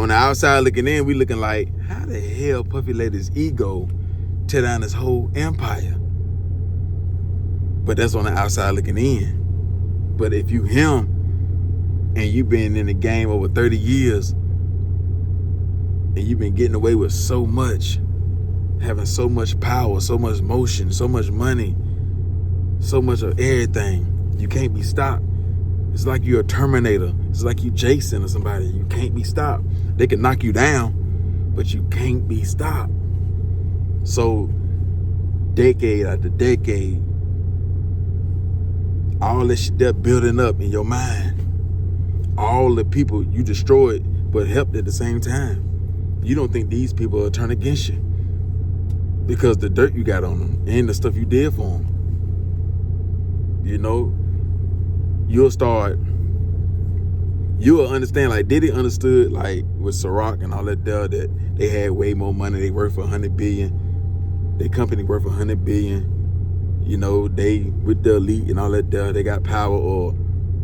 On the outside looking in, we looking like, how the hell Puffy let his ego tear down his whole empire? But that's on the outside looking in. But if you him and you been in the game over 30 years and you've been getting away with so much, having so much power, so much motion, so much money, so much of everything, you can't be stopped. It's like you're a Terminator. It's like you Jason or somebody. You can't be stopped. They can knock you down, but you can't be stopped. So decade after decade, all this shit that building up in your mind, all the people you destroyed but helped at the same time. You don't think these people will turn against you because the dirt you got on them and the stuff you did for them. You know, you'll understand, like Diddy understood, like with Ciroc and all that there, that they had way more money. They worth for $100 billion. Their company worth $100 billion. You know, they with the elite and all that there, they got power, or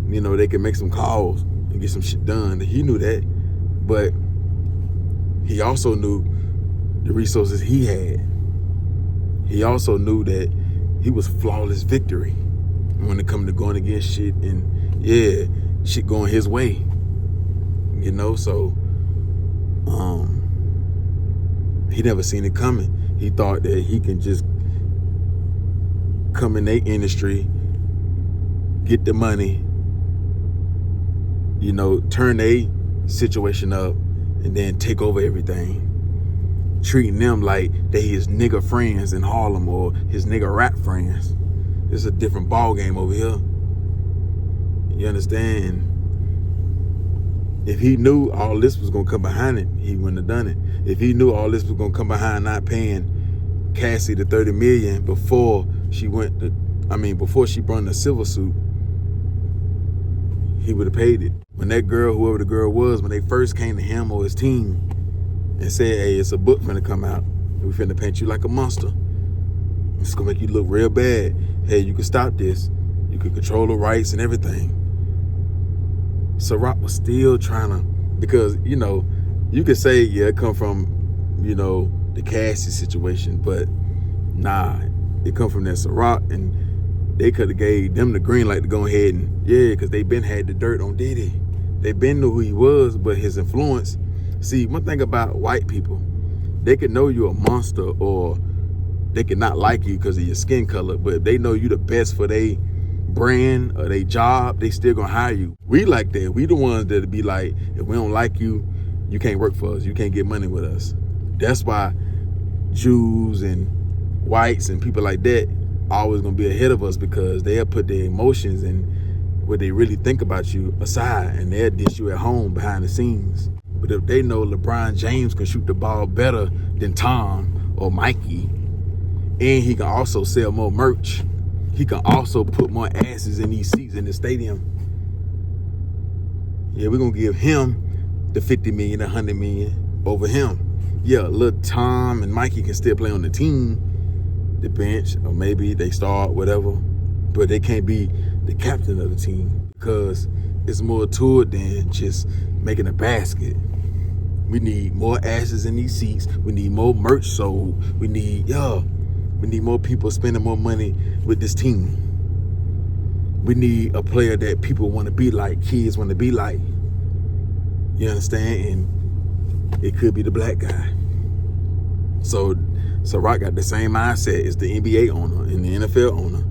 you know, they can make some calls and get some shit done. He knew that, but he also knew the resources he had. He also knew that he was flawless victory when it come to going against shit and shit going his way. You know, so he never seen it coming. He thought that he can just come in their industry, get the money, you know, turn their situation up, and then take over everything. Treating them like they his nigga friends in Harlem or his nigga rap friends. It's a different ball game over here. You understand? If he knew all this was gonna come behind it, he wouldn't have done it. If he knew all this was gonna come behind not paying Cassie the $30 million before she before she brought in the civil suit, he would have paid it. When that girl, whoever the girl was, when they first came to him or his team and said, hey, it's a book finna come out, we finna paint you like a monster. It's gonna make you look real bad. Hey, you can stop this. You can control the rights and everything. Ciroc was still trying to, because, you know, you could say, yeah, it come from, you know, the Cassie situation, but nah, it come from that Ciroc, and they could have gave them the green light to go ahead and, because they been had the dirt on Diddy. They been knew who he was, but his influence. See, one thing about white people, they could know you're a monster, or they could not like you because of your skin color, but if they know you the best for their brand or their job, they still gonna hire you. We like that. We the ones that'll be like, if we don't like you, you can't work for us. You can't get money with us. That's why Jews and whites and people like that always gonna be ahead of us, because they'll put their emotions and what they really think about you aside, and they'll dish you at home behind the scenes. But if they know LeBron James can shoot the ball better than Tom or Mikey, and he can also sell more merch, he can also put more asses in these seats in the stadium, yeah, we're gonna give him the 50 million, 100 million over him. Yeah, little Tom and Mikey can still play on the team, the bench, or maybe they start, whatever, but they can't be the captain of the team, because it's more to it than just making a basket. We need more asses in these seats. We need more merch sold. We need more people spending more money with this team. We need a player that people want to be like, kids want to be like. You understand? And it could be the black guy. So Ciroc got the same mindset as the NBA owner and the NFL owner.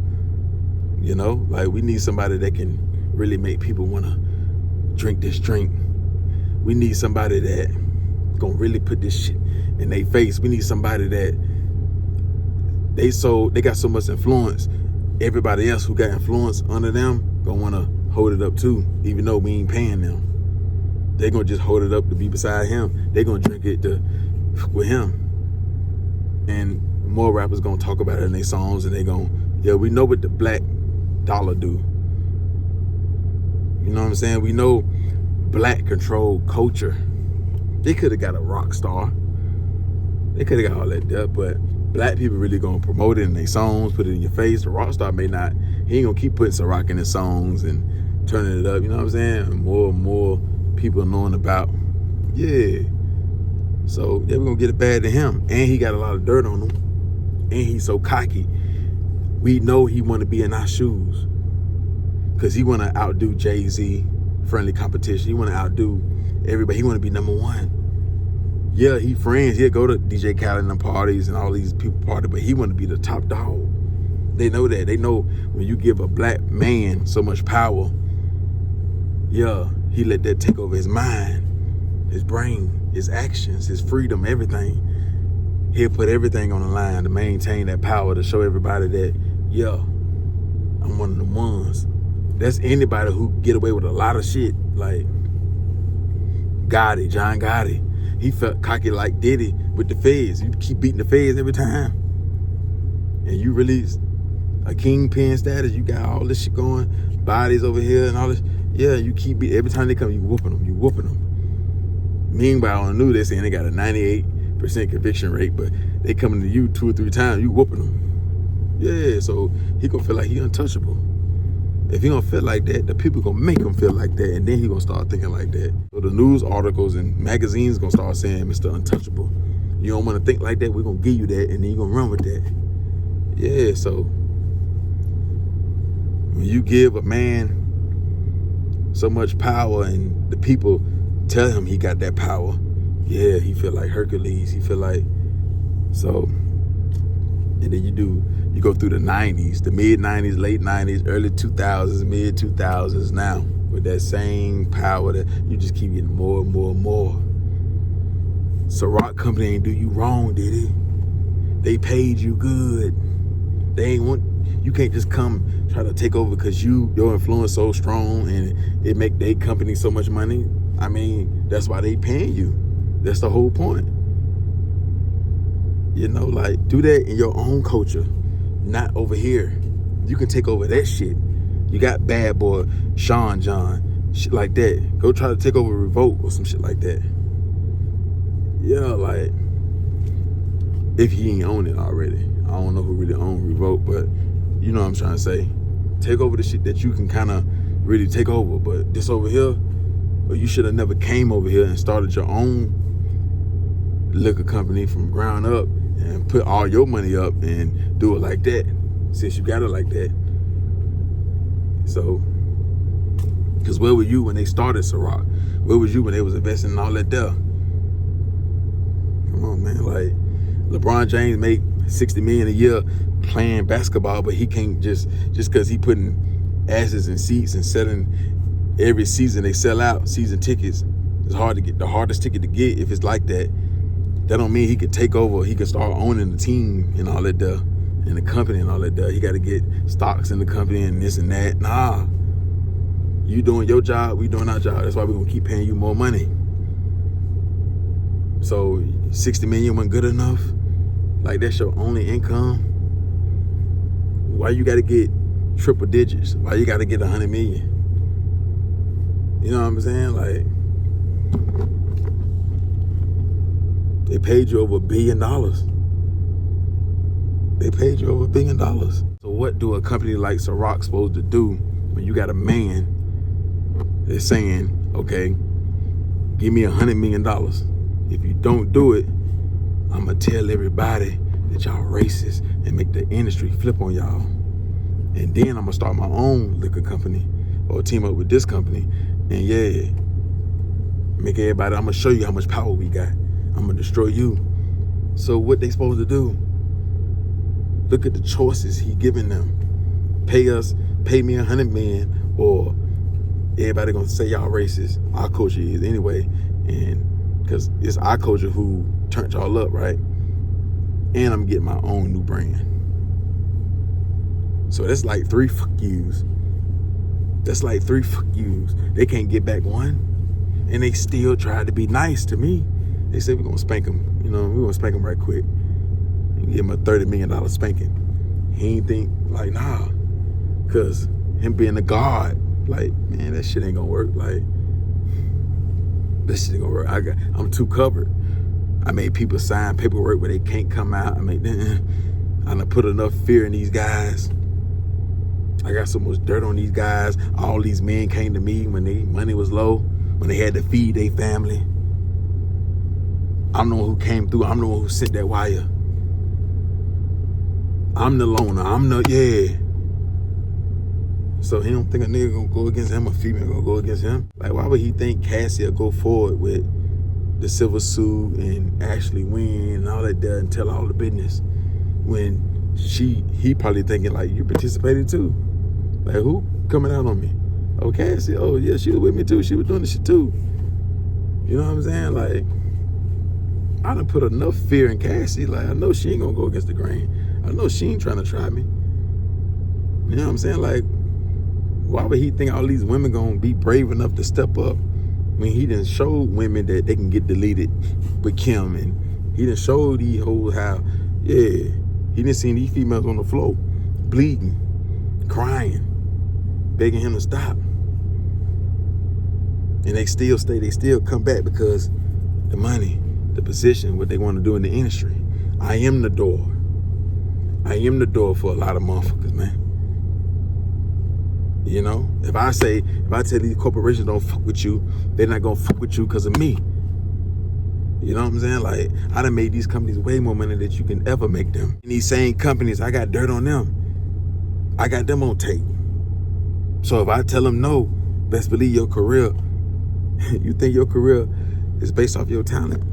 You know, like, we need somebody that can really make people want to drink this drink. We need somebody that gonna really put this shit in their face. We need somebody that they got so much influence. Everybody else who got influence under them gonna wanna hold it up too, even though we ain't paying them. They gonna just hold it up to be beside him. They gonna drink it with him. And more rappers gonna talk about it in their songs, and they gonna, we know what the black dollar do. You know what I'm saying? We know black control culture. They could have got a rock star. They could have got all that stuff, but black people really gonna promote it in their songs, put it in your face. The rock star may not. He ain't gonna keep putting Ciroc in his songs and turning it up. You know what I'm saying? And more people knowing about Yeah. So yeah, we're gonna get it bad to him. And he got a lot of dirt on him. And he's so cocky. We know he wanna be in our shoes. Cause he wanna outdo Jay-Z, friendly competition. He wanna outdo everybody. He wanna be number one. Yeah, he friends. He'll go to DJ Khaled and them parties and all these people party, but he wanna be the top dog. They know that. They know when you give a black man so much power, yeah, he let that take over his mind, his brain, his actions, his freedom, everything. He'll put everything on the line to maintain that power, to show everybody that, yeah, I'm one of the ones. That's anybody who get away with a lot of shit, like Gotti, John Gotti. He felt cocky like Diddy with the feds. You keep beating the feds every time. And you release a kingpin status, you got all this shit going, bodies over here and all this. Yeah, you keep beating. Every time they come, you whooping them. Meanwhile, on the news, they saying they got a 98% conviction rate, but they coming to you 2 or 3 times, you whooping them. Yeah, so he gonna feel like he untouchable. If he don't feel like that, the people gonna make him feel like that, and then he gonna start thinking like that. So the news articles and magazines gonna start saying, Mr. Untouchable. You don't wanna think like that, we're gonna give you that, and then you gonna run with that. Yeah, so when you give a man so much power and the people tell him he got that power, yeah, he feel like Hercules. He feel like, so, and then you go through the 90s, the mid-90s, late 90s, early 2000s, mid-2000s now, with that same power that you just keep getting more and more and more. Ciroc Company ain't do you wrong, did it? They paid you good. They ain't want, you can't just come try to take over because your influence so strong and it make their company so much money. I mean, that's why they paying you. That's the whole point. You know, like, do that in your own culture, not over here. You can take over that shit. You got Bad Boy, Sean John, shit like that. Go try to take over Revolt or some shit like that. Yeah, like, if he ain't own it already. I don't know who really own Revolt, but you know what I'm trying to say. Take over the shit that you can kind of really take over. But this over here, well, you should have never came over here and started your own liquor company from ground up and put all your money up and do it like that, since you got it like that. So, because where were you when they started Ciroc? Where was you when they was investing in all that there? Come on, man. Like, LeBron James make $60 million a year playing basketball, but he can't just because he putting asses in seats and selling every season. They sell out season tickets. It's hard to get, the hardest ticket to get if it's like that. That don't mean he could take over. He could start owning the team and all that there, and the company and all that there. He got to get stocks in the company and this and that. Nah, you doing your job, we doing our job. That's why we're gonna keep paying you more money. So 60 million wasn't good enough. Like, that's your only income. Why you got to get triple digits? Why you got to get 100 million? You know what I'm saying? Like, they paid you over $1 billion. They paid you over $1 billion. So what do a company like Ciroc supposed to do when you got a man that's saying, okay, give me $100 million. If you don't do it, I'm going to tell everybody that y'all racist and make the industry flip on y'all. And then I'm going to start my own liquor company or team up with this company. And yeah, make everybody, I'm going to show you how much power we got. I'm going to destroy you. So what they supposed to do? Look at the choices he giving them. Pay me $100 million, or everybody going to say y'all racist. Our culture is anyway. And because it's our culture who turned y'all up, right? And I'm getting my own new brand. So that's like 3 fuck yous. That's like 3 fuck yous. They can't get back one. And they still try to be nice to me. They said, we're going to spank him. You know, we're going to spank him right quick. And give him a $30 million spanking. He ain't think, like, nah. Because him being a god, like, man, that shit ain't going to work. Like, this shit ain't going to work. I'm too covered. I made people sign paperwork where they can't come out. I done put enough fear in these guys. I got so much dirt on these guys. All these men came to me when their money was low, when they had to feed their family. I'm the one who came through. I'm the one who sent that wire. I'm the loner. Yeah. So he don't think a nigga gonna go against him, a female gonna go against him? Like, why would he think Cassie will go forward with the civil suit and actually win and all that there and tell all the business when he probably thinking like, you participated too? Like, who coming out on me? Oh, Cassie, oh yeah, she was with me too. She was doing this shit too. You know what I'm saying? Like, I done put enough fear in Cassie. Like, I know she ain't gonna go against the grain. I know she ain't trying to try me. You know what I'm saying? Like, why would he think all these women gonna be brave enough to step up when he done showed women that they can get deleted with Kim, and he done showed these hoes how, yeah, he done seen these females on the floor bleeding, crying, begging him to stop. And they still stay, they still come back because the money, the position, what they want to do in the industry. I am the door. I am the door for a lot of motherfuckers, man. You know, if I tell these corporations don't fuck with you, they're not gonna fuck with you because of me. You know what I'm saying? Like, I done made these companies way more money than you can ever make them. And these same companies, I got dirt on them. I got them on tape. So if I tell them no, best believe your career, you think your career is based off your talent?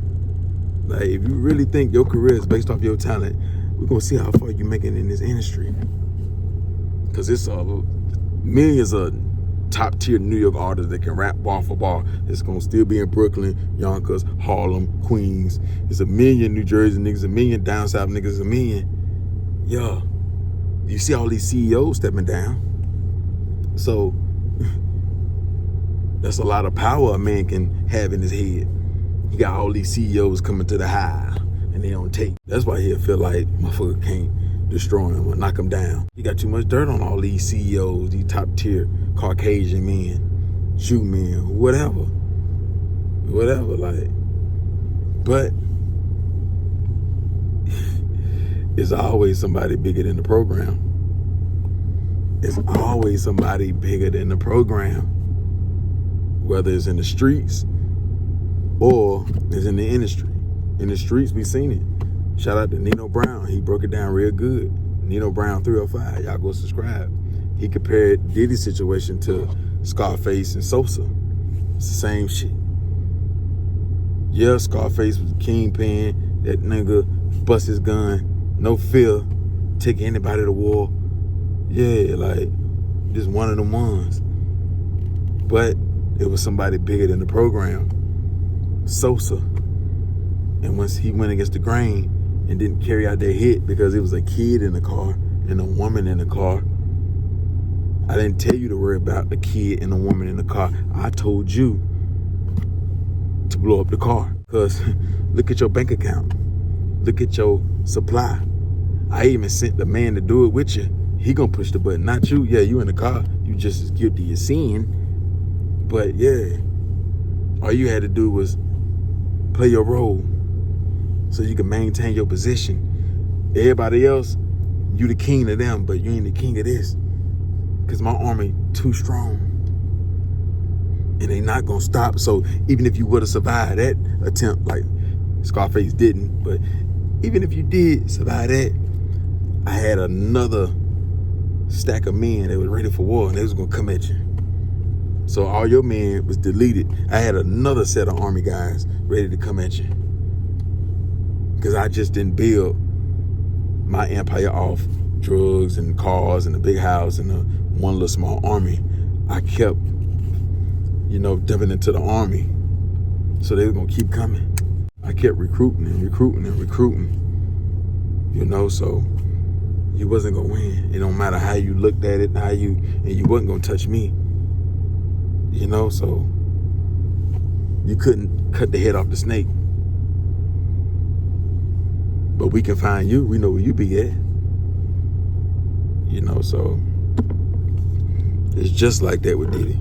Like, if you really think your career is based off your talent, we're gonna see how far you making in this industry. Cause it's millions of top tier New York artists that can rap bar for bar. It's gonna still be in Brooklyn, Yonkers, Harlem, Queens. It's a million New Jersey niggas, a million down south niggas, a million. Yeah. You see all these CEOs stepping down. So that's a lot of power a man can have in his head. He got all these CEOs coming to the high and they don't take. That's why he'll feel like motherfucker can't destroy him or knock him down. He got too much dirt on all these CEOs, these top tier Caucasian men, shoe men, whatever, like. But it's always somebody bigger than the program. It's always somebody bigger than the program, whether it's in the streets or it's in the industry. In the streets, we seen it. Shout out to Nino Brown. He broke it down real good. Nino Brown 305. Y'all go subscribe. He compared Diddy's situation to Scarface and Sosa. It's the same shit. Yeah, Scarface was a kingpin. That nigga bust his gun. No fear. Take anybody to war. Yeah, like, just one of them ones. But it was somebody bigger than the program. Sosa. And once he went against the grain and didn't carry out their hit because it was a kid in the car and a woman in the car. I didn't tell you to worry about the kid and the woman in the car. I told you to blow up the car. Because look at your bank account. Look at your supply. I even sent the man to do it with you. He gonna push the button, not you. Yeah, you in the car. You just as guilty as sin. But yeah, all you had to do was play your role so you can maintain your position. Everybody else, you the king of them, but you ain't the king of this. Because my army too strong. And they not gonna stop. So even if you would have survived that attempt, like Scarface didn't, but even if you did survive that, I had another stack of men that was ready for war and they was gonna come at you. So all your men was deleted. I had another set of army guys ready to come at you. Because I just didn't build my empire off drugs and cars and a big house and one little small army. I kept, dumping into the army. So they were gonna keep coming. I kept recruiting and recruiting and recruiting. So you wasn't gonna win. It don't matter how you looked at it, and you wasn't gonna touch me. So you couldn't cut the head off the snake. But we can find you. We know where you be at. So it's just like that with Diddy.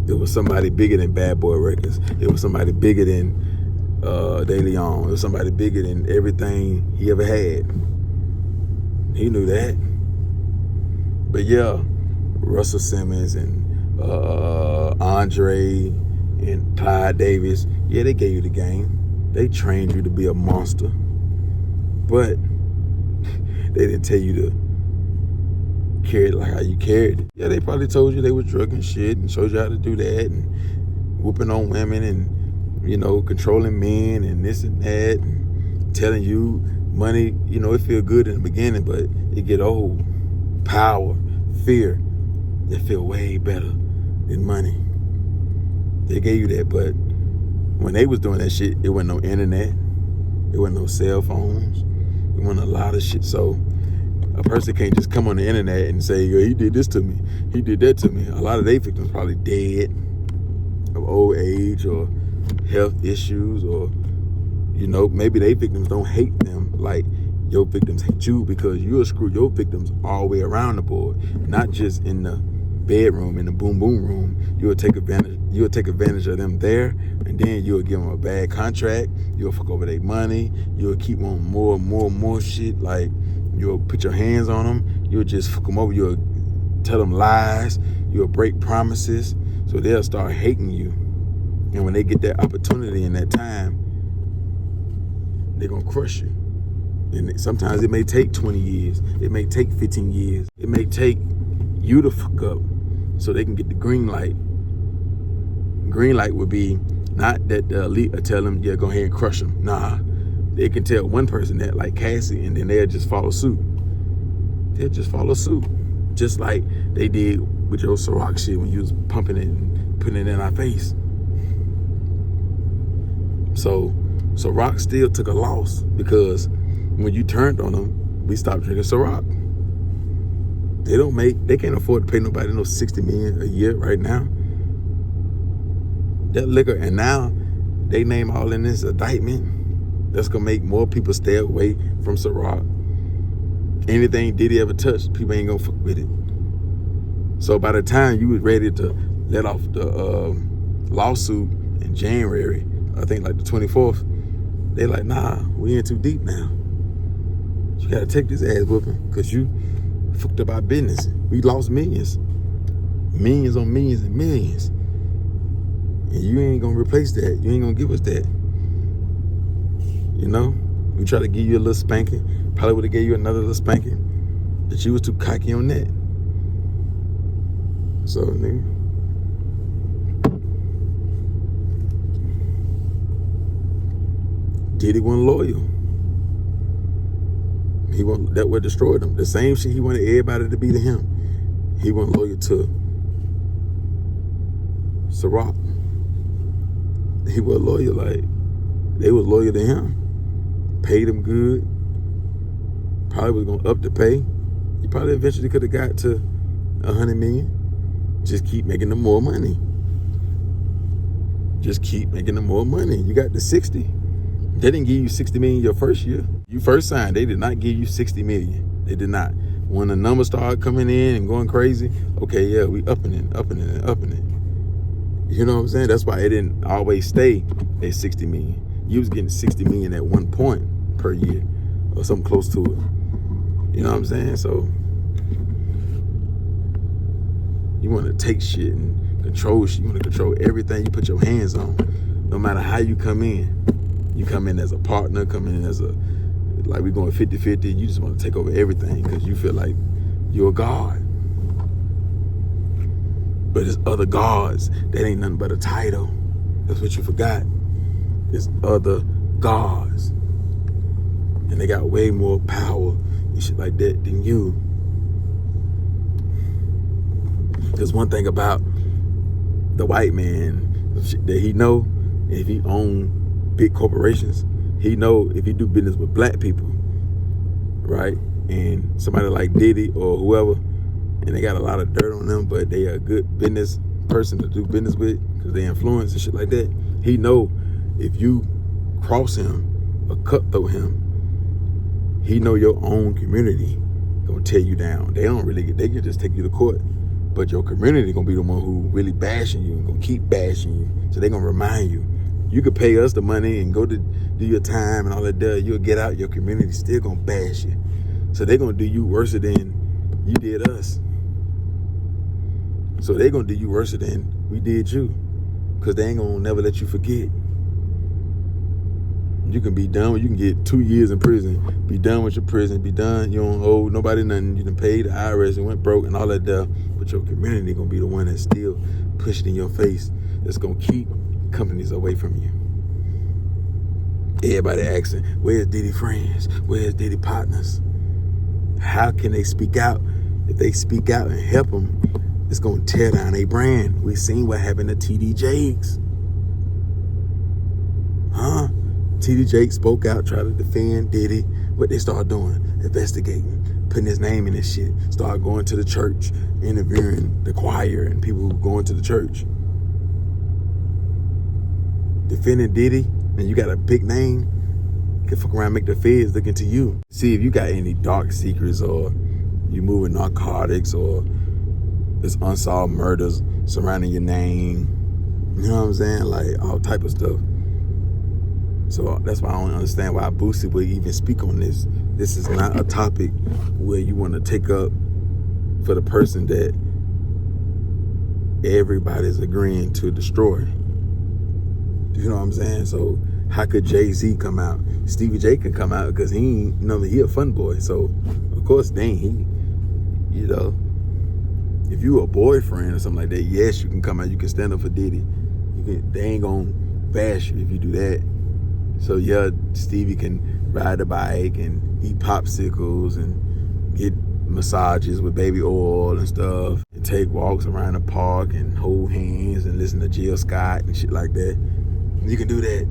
It was somebody bigger than Bad Boy Records. It was somebody bigger than De Leon. It was somebody bigger than everything he ever had. He knew that. But yeah, Russell Simmons and Andre and Clyde Davis, yeah, they gave you the game. They trained you to be a monster, but they didn't tell you to carry it like how you carried it. Yeah, they probably told you they were drug and shit and showed you how to do that and whooping on women and, you know, controlling men and this and that and telling you money, you know, it feel good in the beginning, but it get old. Power, fear, they feel way better than money. They gave you that, but when they was doing that shit, it wasn't no internet, it wasn't no cell phones, it wasn't a lot of shit. So a person can't just come on the internet and say, yo, he did this to me, he did that to me. A lot of their victims probably dead of old age or health issues, or, you know, maybe they victims don't hate them like your victims hate you, because you'll screw your victims all the way around the board, not just in the bedroom, in the boom boom room. You'll take advantage of them there, and then you'll give them a bad contract. You'll fuck over their money. You'll keep on more and more and more shit. Like, you'll put your hands on them. You'll just fuck them over. You'll tell them lies. You'll break promises. So they'll start hating you. And when they get that opportunity in that time, they're gonna crush you. And sometimes it may take 20 years. It may take 15 years. It may take you to fuck up so they can get the green light. Green light would be not that the elite will tell them, yeah, go ahead and crush them. Nah, they can tell one person that, like Cassie, and then they'll just follow suit. They'll just follow suit. Just like they did with your Ciroc shit when you was pumping it and putting it in our face. So Ciroc still took a loss, because when you turned on them, we stopped drinking Ciroc. They can't afford to pay nobody no $60 million a year right now. That liquor, and now they name all in this indictment that's gonna make more people stay away from Ciroc. Anything Diddy ever touched, people ain't gonna fuck with it. So by the time you was ready to let off the lawsuit in January, I think like the 24th, they like, nah, we in too deep now. You gotta take this ass whooping, because you fucked up our business. We lost millions. Millions on millions and millions. And you ain't gonna replace that. You ain't gonna give us that. You know? We try to give you a little spanking. Probably would have gave you another little spanking. But you was too cocky on that. So, nigga. Diddy wasn't loyal. That would destroy him. The same shit he wanted everybody to be to him. He wasn't loyal to Ciroc. He was loyal, like, they was loyal to him. Paid him good. Probably was gonna up the pay. He probably eventually could have got to $100 million. Just keep making them more money. Just keep making them more money. You got the 60. They didn't give you $60 million your first year. You first signed, they did not give you $60 million. They did not. When the numbers started coming in and going crazy, okay, yeah, we upping it. You know what I'm saying? That's why it didn't always stay at 60 million. You was getting 60 million at one point per year, or something close to it. You know what I'm saying? So you want to take shit and control shit. You want to control everything you put your hands on, no matter how you come in. You come in as a partner, come in as like we going 50-50. You just want to take over everything because you feel like you're a god. But there's other gods. That ain't nothing but a title. That's what you forgot. There's other gods. And they got way more power and shit like that than you. There's one thing about the white man that he know, if he own big corporations, he know if he do business with black people, right? And somebody like Diddy or whoever, and they got a lot of dirt on them, but they are a good business person to do business with because they influence and shit like that. He know if you cross him or cutthroat him, he know your own community gonna tear you down. They can just take you to court, but your community gonna be the one who really bashing you and gonna keep bashing you. So they gonna remind you, you could pay us the money and go to do your time and all that there. You'll get out, your community still gonna bash you. So they gonna do you worse than you did us. So they gonna do you worse than we did you, because they ain't gonna never let you forget. You can be done. You can get 2 years in prison. Be done with your prison. Be done. You don't owe nobody nothing. You done paid the IRS and went broke and all that stuff. But your community gonna be the one that's still pushing in your face. That's gonna keep companies away from you. Everybody asking, where's Diddy friends? Where's Diddy partners? How can they speak out? If they speak out and help them, it's gonna tear down their brand. We seen what happened to TD Jakes. Huh? TD Jakes spoke out, tried to defend Diddy. What they started doing? Investigating, putting his name in this shit. Started going to the church, interviewing the choir and people who going to the church. Defending Diddy, and you got a big name, you can fuck around and make the feds look into you. See if you got any dark secrets, or you moving narcotics, or there's unsolved murders surrounding your name. You know what I'm saying? Like all type of stuff. So that's why I don't understand why Boosie would even speak on this. This is not a topic where you want to take up for the person that everybody's agreeing to destroy. You know what I'm saying? So how could Jay-Z come out? Stevie J could come out because he a fun boy. So of course he, if you a boyfriend or something like that, yes, you can come out. You can stand up for Diddy. They ain't gonna bash you if you do that. So yeah, Stevie can ride a bike and eat popsicles and get massages with baby oil and stuff, and take walks around the park and hold hands and listen to Jill Scott and shit like that. You can do that.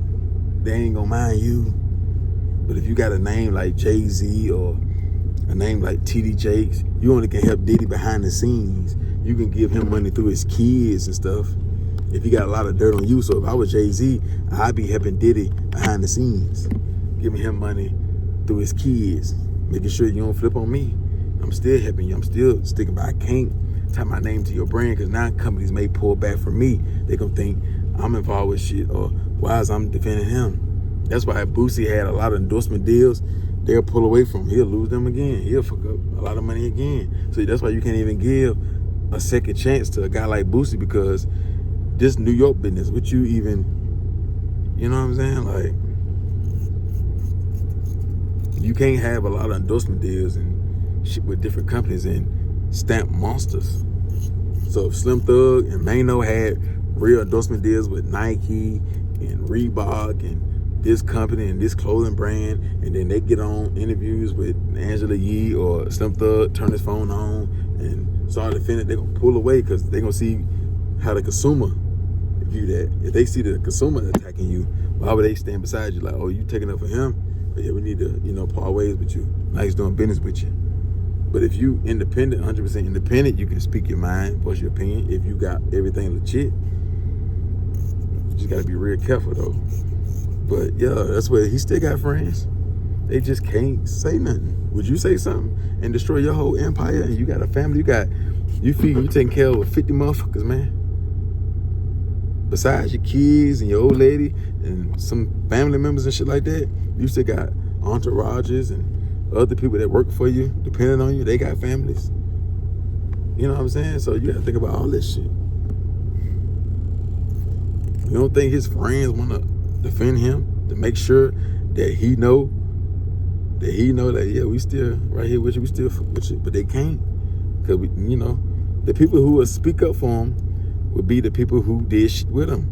They ain't gonna mind you. But if you got a name like Jay-Z or a name like TD Jakes, you only can help Diddy behind the scenes. You can give him money through his kids and stuff. If he got a lot of dirt on you, so if I was Jay-Z, I'd be helping Diddy behind the scenes, giving him money through his kids, making sure you don't flip on me. I'm still helping you. I'm still sticking by. I can't tie my name to your brand, because now companies may pull back from me. They gonna think I'm involved with shit, or why is I'm defending him? That's why Boosie had a lot of endorsement deals. They'll pull away from him. He'll lose them again. He'll fuck up a lot of money again. So that's why you can't even give a second chance to a guy like Boosie, because this New York business, what you even, you know what I'm saying? Like, you can't have a lot of endorsement deals and shit with different companies and stamp monsters. So if Slim Thug and Mano had real endorsement deals with Nike and Reebok and this company and this clothing brand, and then they get on interviews with Angela Yee or Slim Thug, turn his phone on and start defending, they're going to pull away, because they're going to see how the consumer view that. If they see the consumer attacking you, why would they stand beside you like, oh, you taking up for him? But yeah, we need to, part ways with you. Now he's doing business with you. But if you independent, 100% independent, you can speak your mind, voice your opinion. If you got everything legit, you just got to be real careful though. But yeah, that's where he still got friends. They just can't say nothing. Would you say something and destroy your whole empire? And you got a family, you taking care of 50 motherfuckers, man. Besides your kids and your old lady and some family members and shit like that, you still got entourages and other people that work for you, depending on you. They got families. You know what I'm saying? So you got to think about all this shit. You don't think his friends want to defend him, to make sure that he know that, yeah, we still right here with you, we still with you, but they can't, because the people who will speak up for him would be the people who did shit with him.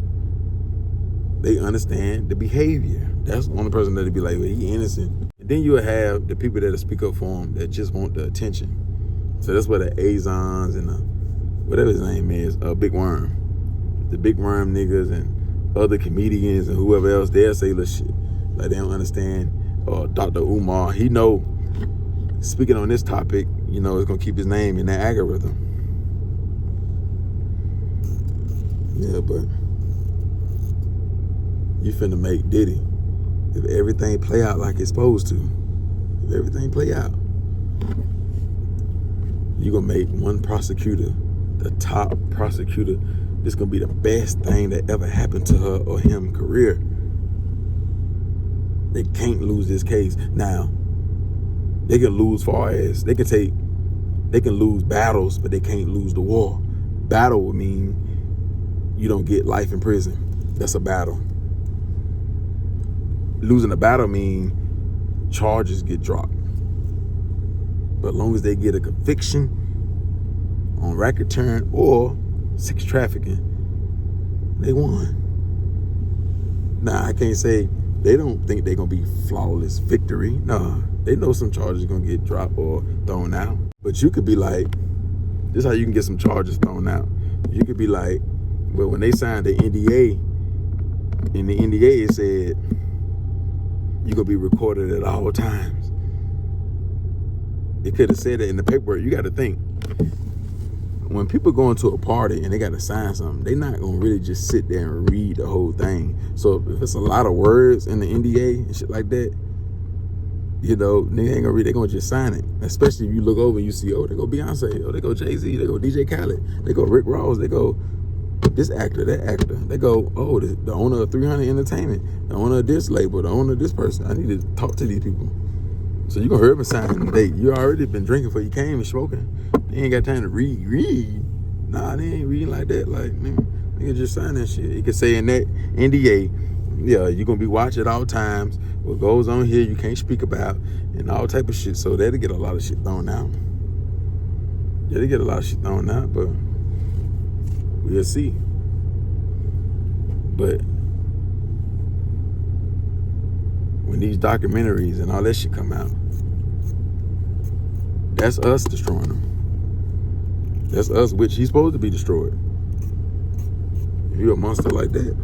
They understand the behavior. That's the only person that'd be like, well, he innocent. And then you'll have the people that'll speak up for him that just want the attention. So that's where the Azons and whatever his name is, Big Worm, the Big Worm niggas and other comedians and whoever else, they'll say little shit like they don't understand. Dr. Umar, he know speaking on this topic, it's gonna keep his name in that algorithm. Yeah, but you finna make Diddy, if everything play out like it's supposed to, if everything play out, you gonna make one prosecutor the top prosecutor. This gonna be the best thing that ever happened to her or him career. They can't lose this case. Now, they can lose far as they can lose battles, but they can't lose the war. Battle would mean you don't get life in prison. That's a battle. losing a battle mean charges get dropped. But as long as they get a conviction on racketeering or sex trafficking, they won. Nah, I can't say they don't think they're going to be flawless victory. Nah, they know some charges are going to get dropped or thrown out. But you could be like, this is how you can get some charges thrown out. You could be like, well, when they signed the NDA, in the NDA it said you're going to be recorded at all times. It could have said that in the paperwork. You got to think, when people go into a party and they got to sign something, they're not going to really just sit there and read the whole thing. So if it's a lot of words in the NDA and shit like that, you know, they ain't gonna read, they gonna just sign it. Especially if you look over and you see, oh, they go Beyonce, oh, they go Jay-Z, they go DJ Khaled, they go Rick Ross, they go this actor, that actor. They go, oh, the owner of 300 Entertainment, the owner of this label, the owner of this person. I need to talk to these people. So you gonna hurry up and sign. You already been drinking before you came and smoking. They ain't got time to read. Nah, they ain't reading like that. Like, man, they can just sign that shit. You can say in that NDA, yeah, you're gonna be watched at all times. What goes on here, you can't speak about, and all type of shit. So that'll get a lot of shit thrown out. Yeah, they get a lot of shit thrown out, but we'll see. But when these documentaries and all that shit come out, that's us destroying them. That's us, which he's supposed to be destroyed. If you're a monster like that,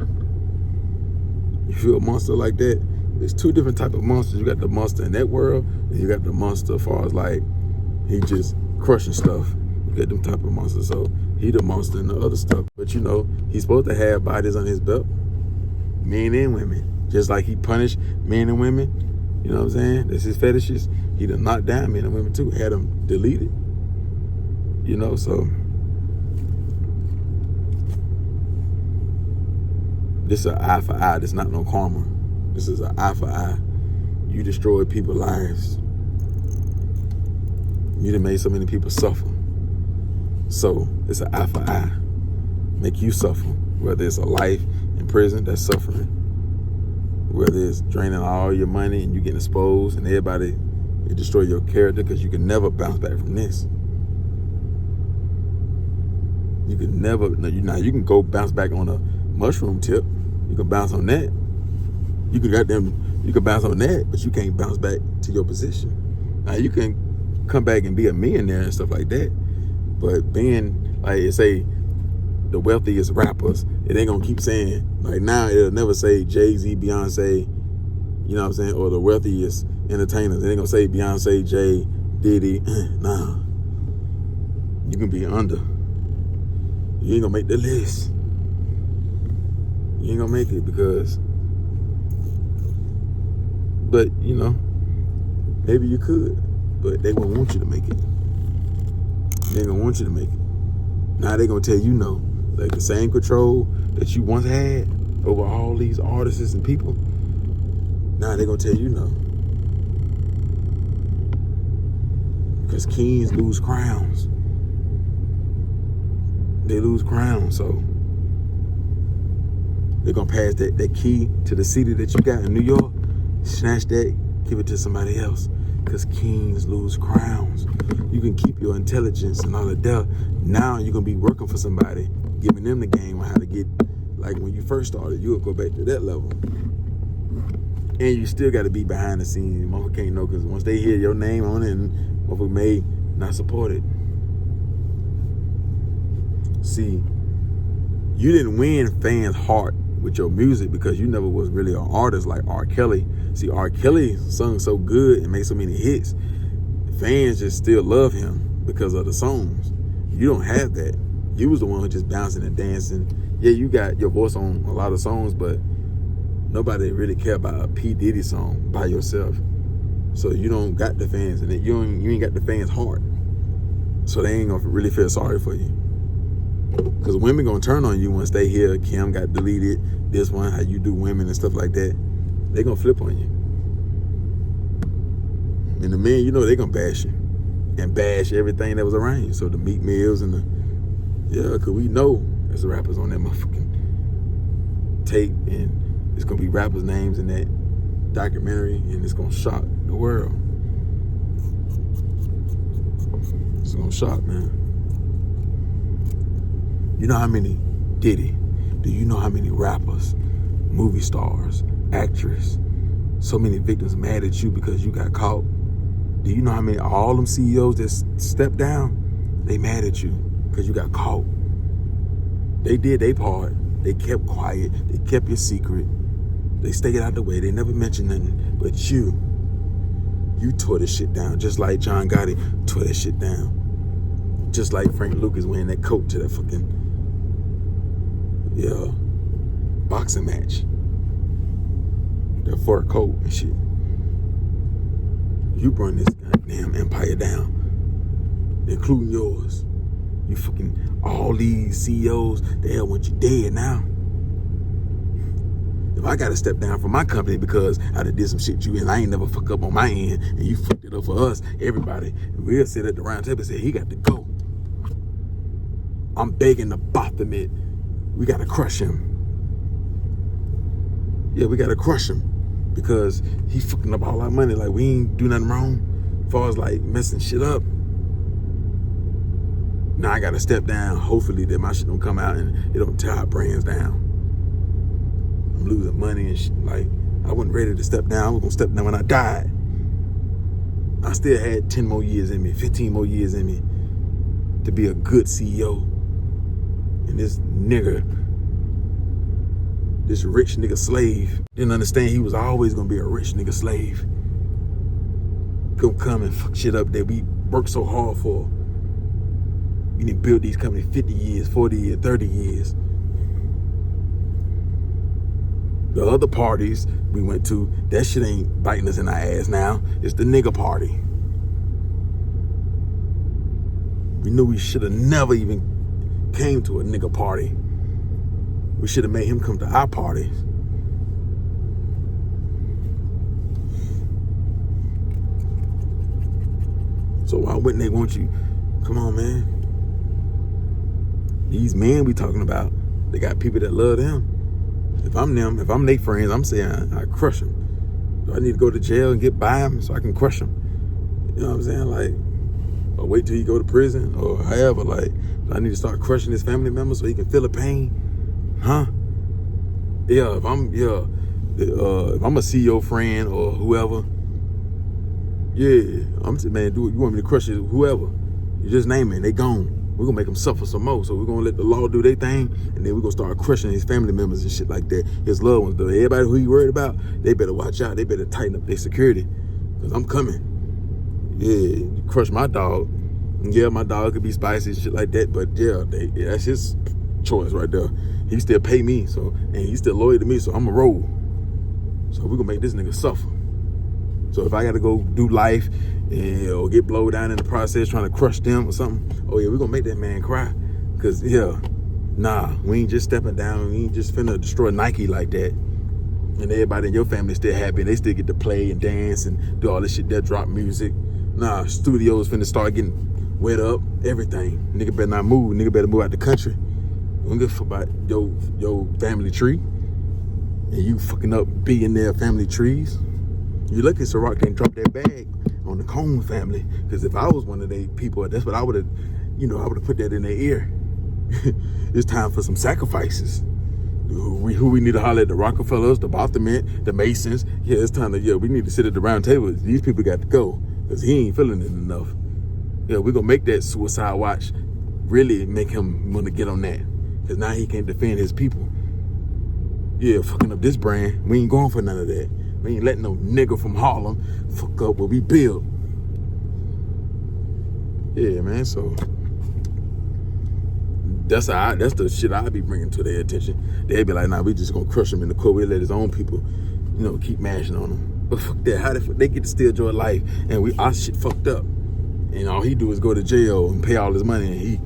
there's two different type of monsters. You got the monster in that world, and you got the monster as far as like he just crushing stuff. You got them type of monsters. So he the monster and the other stuff. But you know, he's supposed to have bodies on his belt, men and women. Just like he punished men and women, you know what I'm saying? That's his fetishes. He done knocked down men and women too, had them deleted. You know, so this is an eye for eye. This is not no karma. This is an eye for eye. You destroyed people's lives. You done made so many people suffer. So it's an eye for eye. Make you suffer. Whether it's a life in prison, that's suffering. Whether it's draining all your money and you getting exposed and everybody, it destroy your character because you can never bounce back from this. You can never, you can go bounce back on a mushroom tip. You can bounce on that. You can bounce on that, but you can't bounce back to your position. Now you can come back and be a millionaire and stuff like that, but being like, say, the wealthiest rappers, it ain't gonna keep saying, like now it'll never say Jay-Z, Beyonce, you know what I'm saying, or the wealthiest entertainers. It ain't gonna say Beyonce, Jay, Diddy. Nah. You can be under. You ain't gonna make the list. You ain't gonna make it because, but you know, maybe you could, but they won't want you to make it. They ain't gonna want you to make it. Now they gonna tell you no. Like the same control that you once had over all these artists and people, now they gonna tell you no. Because kings lose crowns. They lose crowns, so they're gonna pass that key to the city that you got in New York, snatch that, give it to somebody else. Because kings lose crowns. You can keep your intelligence and all of that. Now you're gonna be working for somebody, giving them the game on how to get, like when you first started, you'll go back to that level. And you still gotta be behind the scenes. Motherfucker can't know, because once they hear your name on it, and motherfucker may not support it. See, you didn't win fans' heart with your music because you never was really an artist like R. Kelly. See, R. Kelly sung so good and made so many hits. Fans just still love him because of the songs. You don't have that. You was the one who just bouncing and dancing. Yeah, you got your voice on a lot of songs, but nobody really care about a P. Diddy song by yourself. So you don't got the fans, and you ain't got the fans' heart. So they ain't gonna really feel sorry for you. Because women gonna turn on you once they hear Kim got deleted, this one, how you do women and stuff like that. They gonna flip on you. And the men, you know, they gonna bash you. And bash everything that was around you. So the Meek Mills and because we know there's rappers on that motherfucking tape, and it's gonna be rappers' names and that. documentary, and it's gonna shock the world. It's gonna shock, man. You know how many Diddy? Do you know how many rappers, movie stars, actors, so many victims mad at you because you got caught? Do you know how many, all them CEOs that stepped down, they mad at you because you got caught? They did their part. They kept quiet. They kept your secret. They stayed out the way. They never mentioned nothing. But you tore this shit down, just like John Gotti tore that shit down. Just like Frank Lucas wearing that coat to that fucking, boxing match. That fur coat and shit. You brought this goddamn empire down, including yours. You fucking, all these CEOs, they all want you dead now. If I gotta step down from my company because I done did some shit you and I ain't never fuck up on my end, and you fucked it up for us, everybody, we'll sit at the round table and say, he got to go. I'm begging the Baphomet. We gotta crush him. Yeah, we gotta crush him because he fucking up all our money. Like, we ain't do nothing wrong as far as like messing shit up. Now I gotta step down. Hopefully that my shit don't come out and it don't tear our brands down. I'm losing money and shit. Like, I wasn't ready to step down. I was gonna step down when I died. I still had 10 more years in me, 15 more years in me to be a good CEO. And this nigga, this rich nigga slave, didn't understand he was always gonna be a rich nigga slave. Gonna come and fuck shit up that we worked so hard for. We didn't build these companies 50 years, 40 years, 30 years. The other parties we went to, that shit ain't biting us in our ass now. It's the nigga party. We knew we should have never even came to a nigga party. We should have made him come to our parties. So why wouldn't they want you? Come on, man. These men we talking about, they got people that love them. If I'm them, if I'm their friends, I'm saying I crush them. Do I need to go to jail and get by him so I can crush him? You know what I'm saying? Like, or wait till he go to prison or however. Like, do I need to start crushing his family members so he can feel the pain? Huh? Yeah, if I'm a CEO friend or whoever, yeah, I'm saying, man, you want me to crush it, whoever. You just name it, they gone. We're gonna make them suffer some more. So we're gonna let the law do their thing, and then we're gonna start crushing his family members and shit like that. His loved ones, though. Everybody who he worried about, they better watch out. They better tighten up their security, because I'm coming. Yeah, you crush my dog. Yeah, my dog could be spicy and shit like that, but yeah, that's his choice right there. He still pay me, so, and he's still loyal to me, so I'm a roll. So we're gonna make this nigga suffer. So if I gotta go do life or get blowed down in the process trying to crush them or something, oh yeah, we're gonna make that man cry. Cause yeah, nah, we ain't just stepping down, we ain't just finna destroy Nike like that. And everybody in your family still happy, they still get to play and dance and do all this shit, that drop music. Nah, studios finna start getting wet up, everything. Nigga better not move, nigga better move out the country. We don't give a fuck about your family tree. And you fucking up billionaire family trees. You lucky Ciroc didn't drop that bag on the Cone family. Because if I was one of they people, that's what I would have, I would have put that in their ear. It's time for some sacrifices. Who we need to holler at? The Rockefellers, the Baphomet, the Masons. Yeah, it's time to, we need to sit at the round table. These people got to go. Because he ain't feeling it enough. Yeah, we're going to make that suicide watch really make him want to get on that. Because now he can't defend his people. Yeah, fucking up this brand. We ain't going for none of that. We ain't letting no nigga from Harlem fuck up what we build. Yeah, man, so that's the shit I be bringing to their attention. They be like, nah, we just gonna crush him in the court. We let his own people, keep mashing on him. But fuck that, how they get to steal enjoy life and our shit fucked up. And all he do is go to jail and pay all his money and he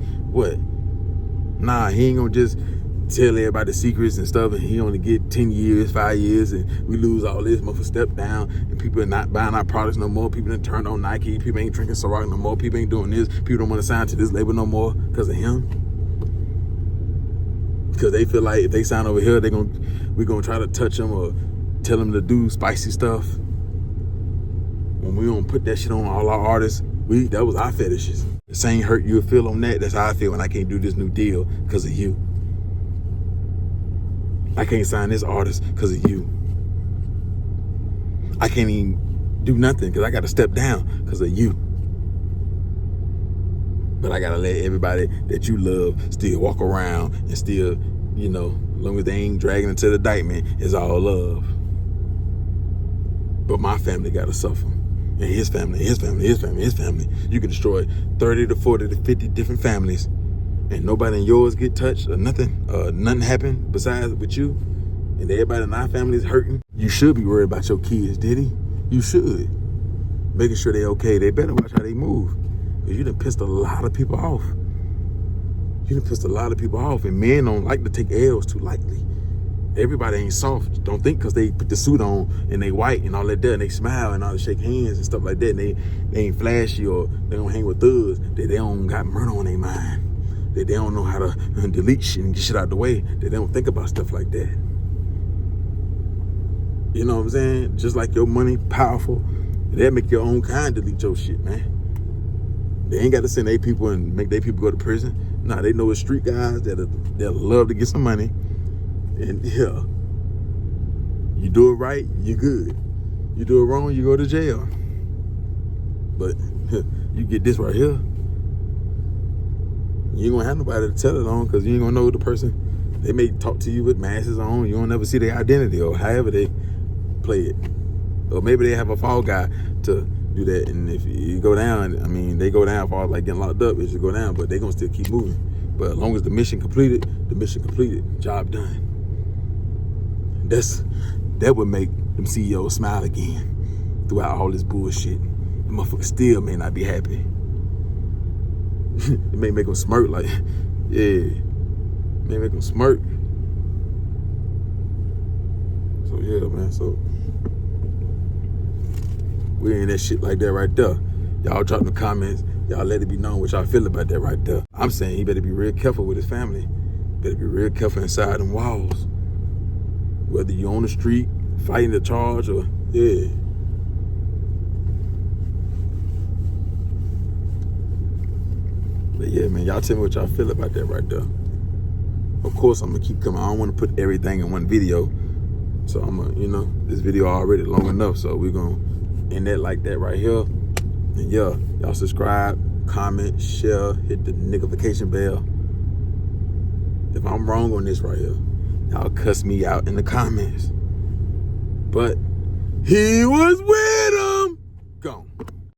ain't gonna just tell everybody the secrets and stuff, and he only get 10 years, 5 years, and we lose all this, motherfucker step down, and people are not buying our products no more, people done turned on Nike, people ain't drinking Ciroc no more, people ain't doing this, people don't want to sign to this label no more because of him. Because they feel like if they sign over here, we're gonna try to touch them or tell them to do spicy stuff, when we don't put that shit on all our artists, that was our fetishes. The same hurt you'll feel on that, that's how I feel when I can't do this new deal because of you. I can't sign this artist because of you. I can't even do nothing because I got to step down because of you. But I got to let everybody that you love still walk around and still, you know, as long as they ain't dragging into the indictment, it's all love. But my family got to suffer. And his family, his family, his family, his family. You can destroy 30 to 40 to 50 different families and nobody in yours get touched or nothing. Nothing happened besides with you. And everybody in our family is hurting. You should be worried about your kids, Diddy. You should. Making sure they're okay. They better watch how they move. Because you done pissed a lot of people off. You done pissed a lot of people off. And men don't like to take L's too lightly. Everybody ain't soft. Don't think because they put the suit on and they white and all that there and they smile and all that shake hands and stuff like that and they ain't flashy or they don't hang with thugs, that they don't got murder on their mind. That they don't know how to delete shit and get shit out the way. That they don't think about stuff like that. You know what I'm saying? Just like your money powerful, they'll make your own kind delete your shit, man. They ain't got to send their people and make their people go to prison. Nah, they know it's street guys that'll love to get some money. And yeah, you do it right, you're good. You do it wrong, you go to jail. But you get this right here, you ain't gonna have nobody to tell it on because you ain't gonna know the person. They may talk to you with masks on, you don't never see their identity or however they play it. Or maybe they have a fall guy to do that. And if you go down, I mean, they go down for like getting locked up, it should go down, but they gonna still keep moving. But as long as the mission completed, job done. That would make them CEOs smile again throughout all this bullshit. The motherfucker still may not be happy. It may make them smirk like, yeah. It may make them smirk. So yeah, man, so we in that shit like that right there. Y'all drop in the comments. Y'all let it be known what y'all feel about that right there. I'm saying he better be real careful with his family. Better be real careful inside them walls. Whether you on the street, fighting the charge, or, yeah. But yeah, man, y'all tell me what y'all feel about that right there. Of course, I'm gonna keep coming. I don't wanna put everything in one video. So I'm gonna, you know, this video already long enough, so we're gonna end that like that right here. And yeah, y'all subscribe, comment, share, hit the notification bell. If I'm wrong on this right here, y'all cuss me out in the comments. But he was with